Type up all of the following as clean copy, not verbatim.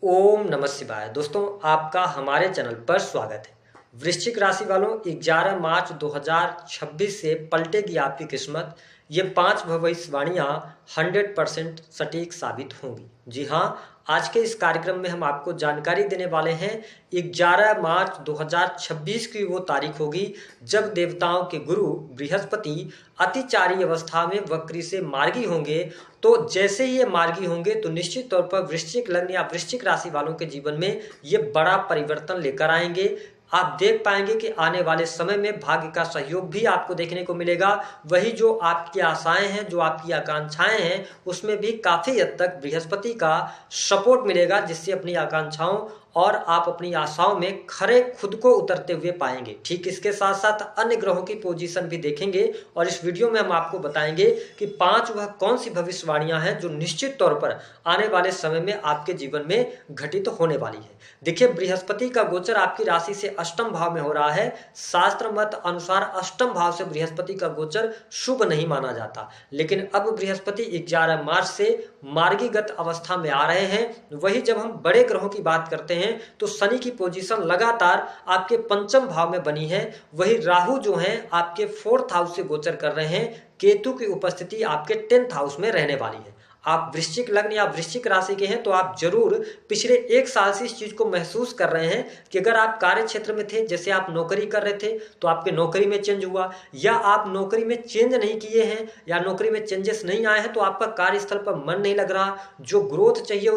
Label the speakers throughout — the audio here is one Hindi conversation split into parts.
Speaker 1: ओम नमः शिवाय। दोस्तों, आपका हमारे चैनल पर स्वागत है। वृश्चिक राशि वालों, 11 मार्च 2026 से पलटेगी आपकी किस्मत। ये 5 भविष्यवाणियां 100% सटीक साबित होंगी। जी हाँ, आज के इस कार्यक्रम में हम आपको जानकारी देने वाले हैं। 11 मार्च 2026 की वो तारीख होगी जब देवताओं के गुरु बृहस्पति अतिचारी अवस्था में वक्री से मार्गी होंगे। तो जैसे ही ये मार्गी होंगे तो निश्चित तौर पर वृश्चिक लग्न या वृश्चिक राशि वालों के जीवन में ये बड़ा परिवर्तन लेकर आएंगे। आप देख पाएंगे कि आने वाले समय में भाग्य का सहयोग भी आपको देखने को मिलेगा। वही जो आपकी आशाएं हैं, जो आपकी आकांक्षाएं हैं, उसमें भी काफी हद तक बृहस्पति का सपोर्ट मिलेगा, जिससे अपनी आकांक्षाओं और आप अपनी आशाओं में खरे खुद को उतरते हुए पाएंगे। ठीक इसके साथ साथ अन्य ग्रहों की पोजीशन भी देखेंगे और इस वीडियो में हम आपको बताएंगे कि 5 वह कौन सी भविष्यवाणियां हैं जो निश्चित तौर पर आने वाले समय में आपके जीवन में घटित होने वाली है। देखिए, बृहस्पति का गोचर आपकी राशि से अष्टम भाव में हो रहा है। शास्त्र मत अनुसार अष्टम भाव से बृहस्पति का गोचर शुभ नहीं माना जाता, लेकिन अब बृहस्पति 11 मार्च से मार्गीगत अवस्था में आ रहे हैं। वही जब हम बड़े ग्रहों की बात करते हैं तो शनि की पोजीशन लगातार आपके पंचम भाव में बनी है। वही राहु जो हैं आपके 4th हाउस से गोचर कर रहे हैं। केतु की उपस्थिति आपके 10th हाउस में रहने वाली है। आप वृश्चिक लग्न या वृश्चिक राशि के हैं तो आप जरूर पिछले 1 साल से इस चीज को महसूस कर रहे हैं कि अगर आप कार्य क्षेत्र में थे, जैसे आप नौकरी कर रहे थे तो आपके नौकरी में चेंज हुआ, या आप नौकरी में चेंज नहीं किए हैं या नौकरी में चेंजेस नहीं आए हैं तो आपका कार्यस्थल पर मन नहीं लग रहा। जो ग्रोथ चाहिए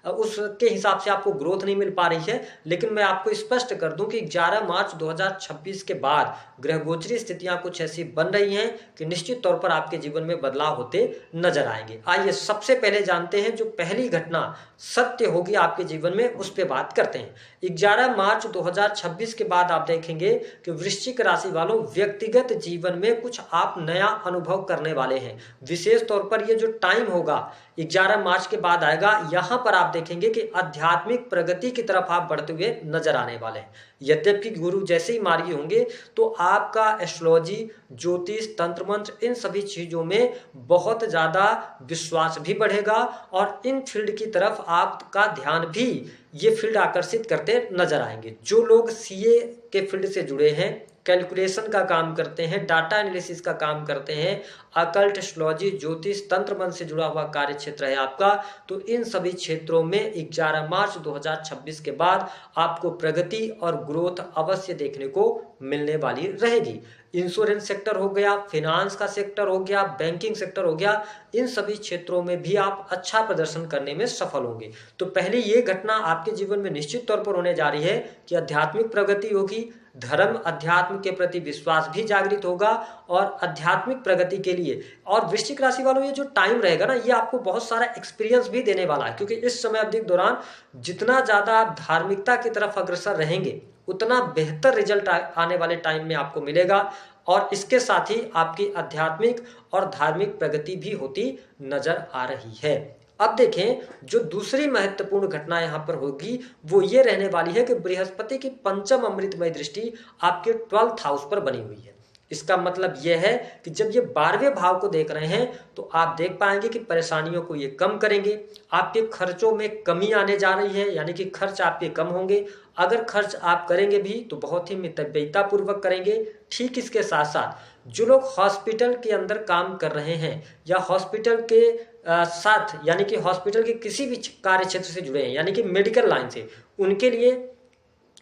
Speaker 1: उसके हिसाब से आपको ग्रोथ नहीं मिल पा रही है। लेकिन मैं आपको स्पष्ट कर दूं कि 11 मार्च 2026 के बाद ग्रह गोचरी स्थितियां कुछ ऐसी बन रही हैं कि निश्चित तौर पर आपके जीवन में बदलाव होते नजर आएंगे। आइए सबसे पहले जानते हैं जो पहली घटना सत्य होगी आपके जीवन में, उस पर बात करते हैं। 11 मार्च 2026 के बाद आप देखेंगे कि वृश्चिक राशि वालों, व्यक्तिगत जीवन में कुछ आप नया अनुभव करने वाले हैं। विशेष तौर पर ये जो टाइम होगा 11 मार्च के बाद आएगा, यहां पर आप देखेंगे कि आध्यात्मिक प्रगति की तरफ आप बढ़ते हुए नजर आने वाले हैं। यद्यपि गुरु जैसे ही मार्गी होंगे तो आपका एस्ट्रोलॉजी, ज्योतिष, तंत्र मंत्र, इन सभी चीजों में बहुत ज्यादा विश्वास भी बढ़ेगा और इन फील्ड की तरफ आपका ध्यान भी ये फील्ड आकर्षित करते नजर आएंगे। जो लोग सीए के फील्ड से जुड़े हैं, कैलकुलेशन का काम करते हैं, डाटा एनालिसिस का काम करते हैं, अकल्ट, एस्ट्रोलॉजी, ज्योतिष, तंत्र मंत्र से जुड़ा हुआ कार्य क्षेत्र है आपका, तो इन सभी क्षेत्रों में 11 मार्च 2026 के बाद आपको प्रगति और ग्रोथ अवश्य देखने को मिलने वाली रहेगी। इंश्योरेंस सेक्टर हो गया, फिनांस का सेक्टर हो गया, बैंकिंग सेक्टर हो गया, इन सभी क्षेत्रों में भी आप अच्छा प्रदर्शन करने में सफल होंगे। तो पहले ये घटना आपके जीवन में निश्चित तौर पर होने जा रही है कि आध्यात्मिक प्रगति होगी, धर्म अध्यात्म के प्रति विश्वास भी जागृत होगा और आध्यात्मिक प्रगति के लिए। और वृश्चिक राशि वालों, ये जो टाइम रहेगा ना, ये आपको बहुत सारा एक्सपीरियंस भी देने वाला है, क्योंकि इस समय अवधि के दौरान जितना ज्यादा आप धार्मिकता की तरफ अग्रसर रहेंगे उतना बेहतर रिजल्ट आने वाले टाइम में आपको मिलेगा। और इसके साथ ही आपकी आध्यात्मिक और धार्मिक प्रगति भी होती नजर आ रही है। अब देखें, जो दूसरी महत्वपूर्ण घटना यहां पर होगी वो ये रहने वाली है कि बृहस्पति की पंचम अमृतमय दृष्टि आपके 12th हाउस पर बनी हुई है। इसका मतलब यह है कि जब ये 12वें भाव को देख रहे हैं तो आप देख पाएंगे कि परेशानियों को ये कम करेंगे। आपके खर्चों में कमी आने जा रही है, यानी कि खर्च आपके कम होंगे। अगर खर्च आप करेंगे भी तो बहुत ही मितव्ययिता पूर्वक करेंगे। ठीक इसके साथ साथ जो लोग हॉस्पिटल के अंदर काम कर रहे हैं या हॉस्पिटल के साथ, यानी कि हॉस्पिटल के किसी भी कार्य क्षेत्र से जुड़े हैं, यानी कि मेडिकल लाइन से, उनके लिए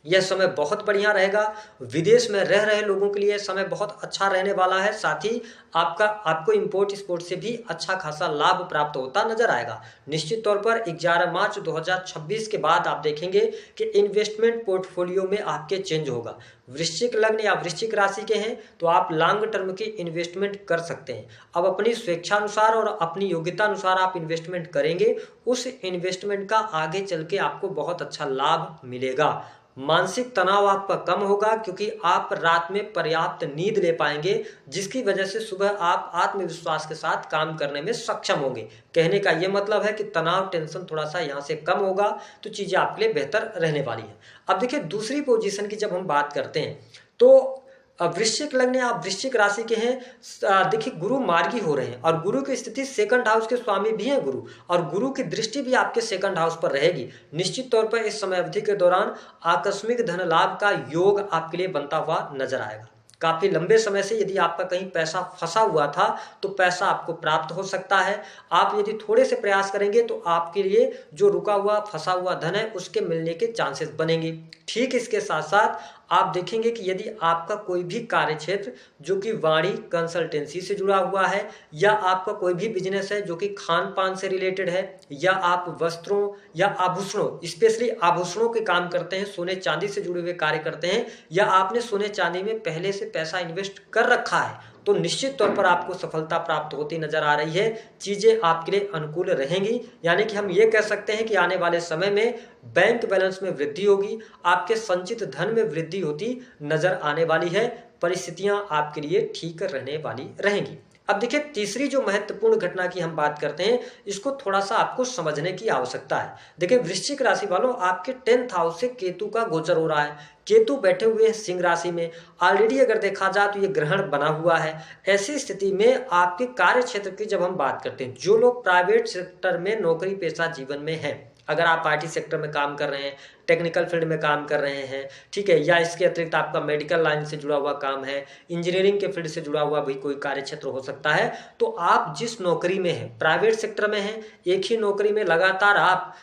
Speaker 1: यह समय बहुत बढ़िया रहेगा। विदेश में रह रहे लोगों के लिए समय बहुत अच्छा रहने वाला है। साथ ही आपको इंपोर्ट एक्सपोर्ट से भी अच्छा खासा लाभ प्राप्त होता नजर आएगा। निश्चित तौर पर 11 मार्च 2026 के बाद आप देखेंगे कि इन्वेस्टमेंट पोर्टफोलियो में आपके चेंज होगा। वृश्चिक लग्न या वृश्चिक राशि के हैं तो आप लॉन्ग टर्म की इन्वेस्टमेंट कर सकते हैं। अब अपनी स्वेच्छानुसार और अपनी योग्यता अनुसार आप इन्वेस्टमेंट करेंगे, उस इन्वेस्टमेंट का आगे चल के आपको बहुत अच्छा लाभ मिलेगा। मानसिक तनाव आपका कम होगा क्योंकि आप रात में पर्याप्त नींद ले पाएंगे, जिसकी वजह से सुबह आप आत्मविश्वास के साथ काम करने में सक्षम होंगे। कहने का यह मतलब है कि तनाव, टेंशन थोड़ा सा यहाँ से कम होगा तो चीजें आपके लिए बेहतर रहने वाली है। अब देखिए, दूसरी पोजीशन की जब हम बात करते हैं तो वृश्चिक लग्न आप वृश्चिक राशि के हैं। देखिए गुरु मार्गी हो रहे हैं और गुरु की स्थिति सेकंड हाउस के स्वामी भी हैं गुरु, और गुरु की दृष्टि भी आपके सेकंड हाउस पर रहेगी। निश्चित तौर पर इस समय अवधि के दौरान आकस्मिक धन लाभ का योग आपके लिए बनता हुआ नजर आएगा। काफी लंबे समय से यदि आपका कहीं पैसा फंसा हुआ था तो पैसा आपको प्राप्त हो सकता है। आप यदि थोड़े से प्रयास करेंगे तो आपके लिए जो रुका हुआ फंसा हुआ धन है उसके मिलने के चांसेस बनेंगे। ठीक इसके साथ साथ आप देखेंगे कि यदि आपका कोई भी कार्य क्षेत्र जो कि वाणी कंसल्टेंसी से जुड़ा हुआ है, या आपका कोई भी बिजनेस है जो कि खान पान से रिलेटेड है, या आप वस्त्रों या आभूषणों, स्पेशली आभूषणों के काम करते हैं, सोने चांदी से जुड़े हुए कार्य करते हैं, या आपने सोने चांदी में पहले से पैसा इन्वेस्ट कर रखा है, तो निश्चित तौर पर आपको सफलता प्राप्त होती नजर आ रही है। चीजें आपके लिए अनुकूल रहेंगी, यानी कि हम ये कह सकते हैं कि आने वाले समय में बैंक बैलेंस में वृद्धि होगी, आपके संचित धन में वृद्धि होती नजर आने वाली है। परिस्थितियां आपके लिए ठीक रहने वाली रहेंगी। अब देखिए तीसरी जो महत्वपूर्ण घटना की हम बात करते हैं, इसको थोड़ा सा आपको समझने की आवश्यकता है। देखिए वृश्चिक राशि वालों, आपके 10th हाउस से केतु का गोचर हो रहा है। केतु बैठे हुए हैं सिंह राशि में। ऑलरेडी अगर देखा जाए तो ये ग्रहण बना हुआ है। ऐसी स्थिति में आपके कार्य क्षेत्र की जब हम बात करते हैं, जो लोग प्राइवेट सेक्टर में नौकरी पेशा जीवन में हैं, अगर आप आईटी सेक्टर में काम कर रहे हैं, टेक्निकल फील्ड में काम कर रहे हैं, ठीक है, या इसके अतिरिक्त आपका मेडिकल लाइन से जुड़ा हुआ काम है, इंजीनियरिंग के फील्ड से जुड़ा हुआ भी कोई कार्य क्षेत्र हो सकता है, तो आप जिस नौकरी में हैं, प्राइवेट सेक्टर में हैं, एक ही नौकरी में लगातार आप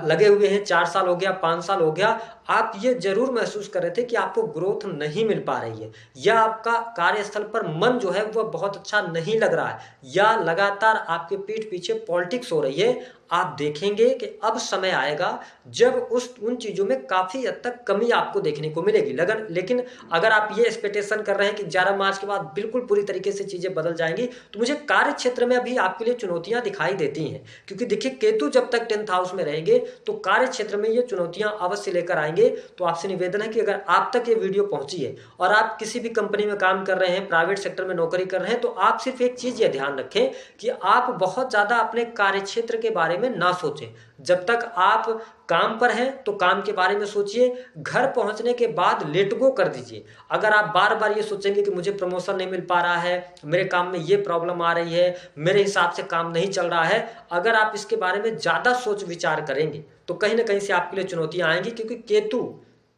Speaker 1: लगे हुए हैं, 4 साल हो गया, 5 साल हो गया, आप ये जरूर महसूस कर रहे थे कि आपको ग्रोथ नहीं मिल पा रही है, या आपका कार्यस्थल पर मन जो है वह बहुत अच्छा नहीं लग रहा है, या लगातार आपके पीठ पीछे पॉलिटिक्स हो रही है। आप देखेंगे कि अब समय आएगा जब उन चीजों में काफी हद तक कमी आपको देखने को मिलेगी। लेकिन अगर आप ये एक्सपेक्टेशन कर रहे हैं कि 11 मार्च के बाद बिल्कुल पूरी तरीके से चीजें बदल जाएंगी, तो मुझे कार्य क्षेत्र में अभी आपके लिए चुनौतियां दिखाई देती हैं, क्योंकि देखिए केतु जब तक 10th हाउस में रहेंगे तो कार्य क्षेत्र में ये चुनौतियां अवश्य लेकर आएंगे। तो आपसे निवेदन है कि अगर आप तक ये वीडियो पहुंची है और आप किसी भी कंपनी में काम कर रहे हैं, प्राइवेट सेक्टर में नौकरी कर रहे हैं, तो आप सिर्फ एक चीज ये ध्यान रखें कि आप बहुत ज्यादा अपने कार्य क्षेत्र के बारे में ना सोचें। जब तक आप काम पर हैं तो काम के बारे में सोचिए, घर पहुंचने के बाद लेट गो कर दीजिए। अगर आप बार बार ये सोचेंगे कि मुझे प्रमोशन नहीं मिल पा रहा है, मेरे काम में ये प्रॉब्लम आ रही है, मेरे हिसाब से काम नहीं चल रहा है, अगर आप इसके बारे में ज्यादा सोच विचार करेंगे तो कहीं ना कहीं से आपके लिए चुनौतियां आएंगी, क्योंकि केतु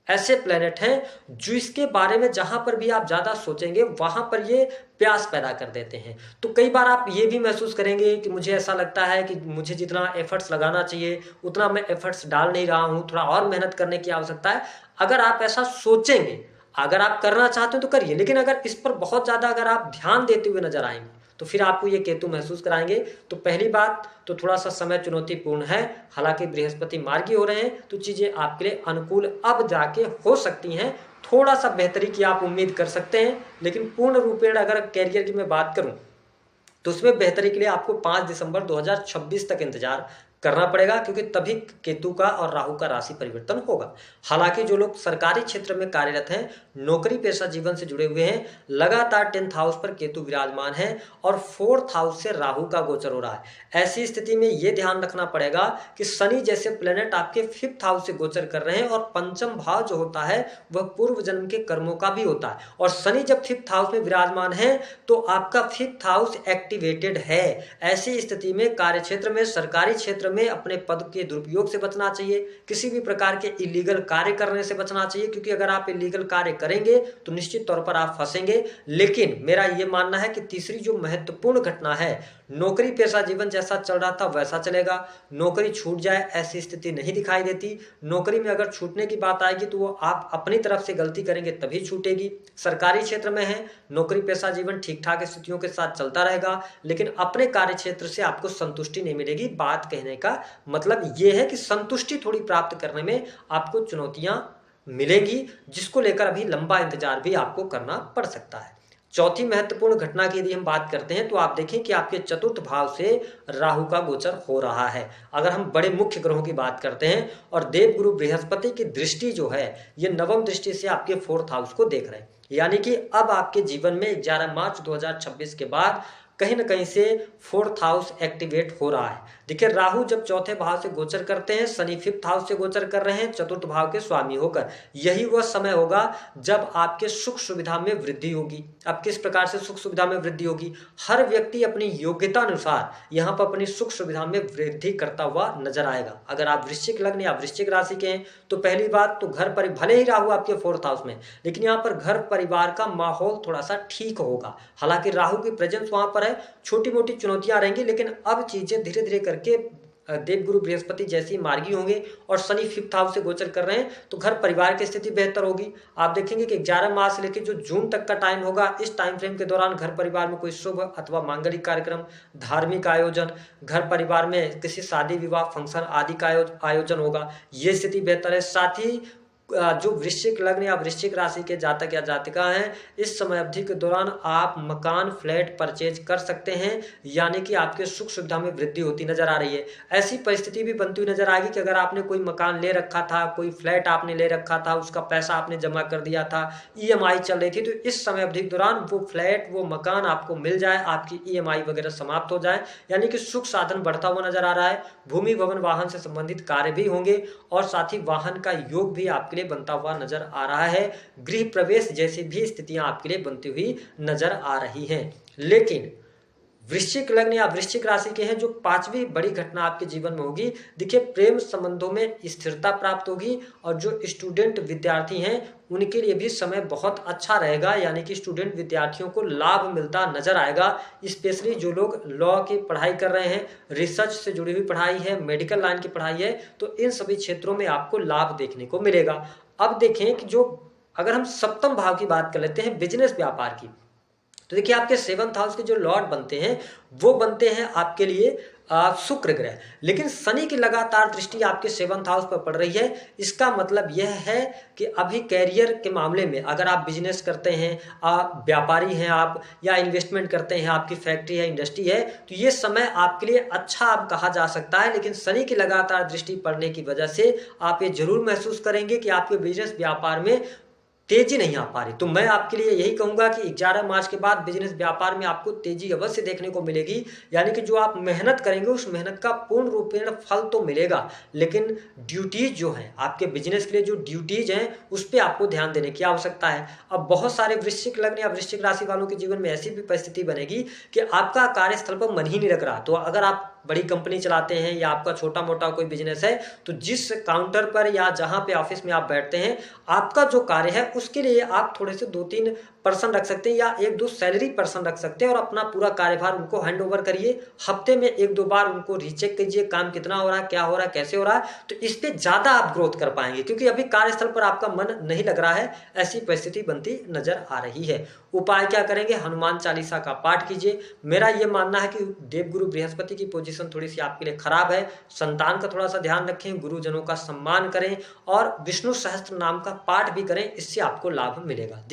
Speaker 1: ऐसे प्लेनेट हैं जो इसके बारे में जहां पर भी आप ज्यादा सोचेंगे वहां पर ये प्यास पैदा कर देते हैं। तो कई बार आप ये भी महसूस करेंगे कि मुझे ऐसा लगता है कि मुझे जितना एफर्ट्स लगाना चाहिए उतना मैं एफर्ट्स डाल नहीं रहा हूं, थोड़ा और मेहनत करने की आवश्यकता है। अगर आप ऐसा सोचेंगे, अगर आप करना चाहते हो तो करिए, लेकिन अगर इस पर बहुत ज्यादा अगर आप ध्यान देते हुए नजर आएंगे तो फिर आपको ये केतु महसूस कराएंगे। तो पहली बात तो थोड़ा सा समय चुनौतीपूर्ण है, हालांकि बृहस्पति मार्गी हो रहे हैं तो चीजें आपके लिए अनुकूल अब जाके हो सकती हैं। थोड़ा सा बेहतरी की आप उम्मीद कर सकते हैं, लेकिन पूर्ण रूपेण अगर कैरियर की मैं बात करूं तो उसमें बेहतरी के लिए आपको 5 दिसंबर 2026 तक इंतजार करना पड़ेगा, क्योंकि तभी केतु का और राहु का राशि परिवर्तन होगा। हालांकि जो लोग सरकारी क्षेत्र में कार्यरत हैं, नौकरी पेशा जीवन से जुड़े हुए हैं, लगातार 10th हाउस पर केतु विराजमान है और 4th हाउस से राहु का गोचर हो रहा है। ऐसी स्थिति में यह ध्यान रखना पड़ेगा कि शनि जैसे प्लेनेट आपके 5th हाउस से गोचर कर रहे हैं, और पंचम भाव जो होता है वह पूर्व जन्म के कर्मों का भी होता है, और शनि जब 5th हाउस में विराजमान है तो आपका 5th हाउस एक्टिवेटेड है। ऐसी स्थिति में कार्य क्षेत्र में, सरकारी क्षेत्र में अपने पद के दुरुपयोग से बचना चाहिए, किसी भी प्रकार के इलीगल कार्य करने से बचना चाहिए, क्योंकि अगर आप इलीगल कार्य करेंगे तो निश्चित तौर पर आप फंसेंगे। लेकिन मेरा यह मानना है कि तीसरी जो महत्वपूर्ण घटना है, नौकरी पेशा जीवन जैसा चल रहा था वैसा चलेगा। नौकरी छूट जाए ऐसी स्थिति नहीं दिखाई देती। नौकरी में अगर छूटने की बात आएगी तो वो आप अपनी तरफ से गलती करेंगे तभी छूटेगी। सरकारी क्षेत्र में है, नौकरी पेशा जीवन ठीक ठाक स्थितियों के साथ चलता रहेगा, लेकिन अपने कार्य क्षेत्र से आपको संतुष्टि नहीं मिलेगी। बात कहने का मतलब यह है कि संतुष्टि थोड़ी प्राप्त करने में आपको चुनौतियां मिलेंगी, जिसको लेकर अभी लंबा इंतजार भी आपको करना पड़ सकता है। चौथी महत्वपूर्ण घटना की यदि हम बात करते हैं तो आप देखें कि आपके 4th भाव से राहु का गोचर हो रहा है। अगर हम बड़े मुख्य ग्रहों की बात करते हैं, और देवगुरु बृहस्पति की दृष्टि जो है ये नवम दृष्टि से आपके 4th हाउस को देख रहे हैं, यानी कि अब आपके जीवन में 11 मार्च 2026 के बाद कहीं ना कहीं से फोर्थ हाउस एक्टिवेट हो रहा है। देखिए राहु जब चौथे भाव से गोचर करते हैं, शनि फिफ्थ हाउस से गोचर कर रहे हैं चतुर्थ भाव के स्वामी होकर। यही वह समय होगा जब आपके सुख सुविधा में वृद्धि होगी। अब किस प्रकार से सुख सुविधा में वृद्धि होगी? हर व्यक्ति अपनी योग्यता अनुसार यहाँ पर अपनी सुख सुविधा में वृद्धि करता हुआ नजर आएगा। अगर आप वृश्चिक लग्न या वृश्चिक राशि के हैं तो पहली बात तो घर पर भले ही राहु आपके फोर्थ हाउस में, लेकिन यहाँ पर घर परिवार का माहौल थोड़ा सा ठीक होगा। हालांकि राहु की प्रेजेंस वहां पर है, छोटी मोटी चुनौतियां रहेंगी, लेकिन अब चीजें धीरे धीरे करके देवगुरु बृहस्पति जैसी मार्गी होंगे और शनि फिफ्थ हाउस से गोचर कर रहे हैं तो घर परिवार की स्थिति बेहतर होगी। आप देखेंगे कि 11 मार्च से लेकर जो जून तक का टाइम होगा, इस टाइम फ्रेम के दौरान घर परिवार में कोई शुभ अथवा मांगलिक कार्यक्रम, धार्मिक आयोजन, घर परिवार में किसी शादी विवाह फंक्शन आदि का आयोजन होगा। ये स्थिति बेहतर है। साथ ही जो वृश्चिक लग्न या वृश्चिक राशि के जातक या जातिका हैं, इस समय अवधि के दौरान आप मकान फ्लैट परचेज कर सकते हैं, यानी कि आपके सुख सुविधा में वृद्धि होती नजर आ रही है। ऐसी परिस्थिति भी बनती हुई नजर आएगी कि अगर आपने कोई मकान ले रखा था, कोई फ्लैट आपने ले रखा था, उसका पैसा आपने जमा कर दिया था, ईएमआई चल रही थी, तो इस समय अवधि के दौरान वो फ्लैट वो मकान आपको मिल जाए, आपकी ईएमआई वगैरह समाप्त हो जाए, यानी कि सुख साधन बढ़ता हुआ नजर आ रहा है। भूमि भवन वाहन से संबंधित कार्य भी होंगे और साथ ही वाहन का योग भी आपके लिए बनता हुआ नजर आ रहा है। गृह प्रवेश जैसी भी स्थितियां आपके लिए बनती हुई नजर आ रही हैं। लेकिन वृश्चिक लग्न या वृश्चिक राशि के हैं जो पांचवी बड़ी घटना आपके जीवन में होगी। देखिए प्रेम संबंधों में स्थिरता प्राप्त होगी और जो स्टूडेंट विद्यार्थी हैं उनके लिए भी समय बहुत अच्छा रहेगा, यानी कि स्टूडेंट विद्यार्थियों को लाभ मिलता नजर आएगा। स्पेशली जो लोग लॉ की पढ़ाई कर रहे हैं, रिसर्च से जुड़ी हुई पढ़ाई है, मेडिकल लाइन की पढ़ाई है, तो इन सभी क्षेत्रों में आपको लाभ देखने को मिलेगा। अब देखें कि जो अगर हम सप्तम भाव की बात कर लेते हैं बिजनेस व्यापार की, तो देखिए आपके सेवंथ हाउस के जो लॉर्ड बनते हैं वो बनते हैं आपके लिए शुक्र ग्रह। लेकिन शनि की लगातार दृष्टि आपके सेवंथ हाउस पर पड़ रही है। इसका मतलब यह है कि अभी कैरियर के मामले में अगर आप बिजनेस करते हैं, आप व्यापारी हैं आप, या इन्वेस्टमेंट करते हैं, आपकी फैक्ट्री है, इंडस्ट्री है, तो ये समय आपके लिए अच्छा आप कहा जा सकता है। लेकिन शनि की लगातार दृष्टि पड़ने की वजह से आप ये जरूर महसूस करेंगे कि आपके बिजनेस व्यापार में तेजी नहीं आ पा रही। तो मैं आपके लिए यही कहूंगा कि 11 मार्च के बाद बिजनेस व्यापार में आपको तेजी अवश्य देखने को मिलेगी, यानी कि जो आप मेहनत करेंगे उस मेहनत का पूर्ण रूपेण फल तो मिलेगा, लेकिन ड्यूटीज जो हैं आपके बिजनेस के लिए, जो ड्यूटीज हैं उस पर आपको ध्यान देने की आवश्यकता है। अब बहुत सारे वृश्चिक लग्न या वृश्चिक राशि वालों के जीवन में ऐसी भी परिस्थिति बनेगी कि आपका कार्यस्थल पर मन ही नहीं लग रहा। तो अगर आप बड़ी कंपनी चलाते हैं या आपका छोटा मोटा कोई बिजनेस है, तो जिस काउंटर पर या जहां पे ऑफिस में आप बैठते हैं, आपका जो कार्य है उसके लिए आप थोड़े से 2-3 पर्सन रख सकते हैं या 1-2 सैलरी पर्सन रख सकते हैं और अपना पूरा कार्यभार उनको हैंड ओवर करिए। हफ्ते में 1-2 बार उनको रीचेक कीजिए, काम कितना हो रहा है, क्या हो रहा है, कैसे हो रहा है, तो इस पे ज्यादा आप ग्रोथ कर पाएंगे, क्योंकि अभी कार्यस्थल पर आपका मन नहीं लग रहा है। ऐसी परिस्थिति बनती नजर आ रही है। उपाय क्या करेंगे? हनुमान चालीसा का पाठ कीजिए। मेरा यह मानना है कि देवगुरु बृहस्पति की पोजीशन थोड़ी सी आपके लिए खराब है, संतान का थोड़ा सा ध्यान रखें, गुरुजनों का सम्मान करें और विष्णु सहस्त्र नाम का पाठ भी करें, इससे आपको लाभ मिलेगा।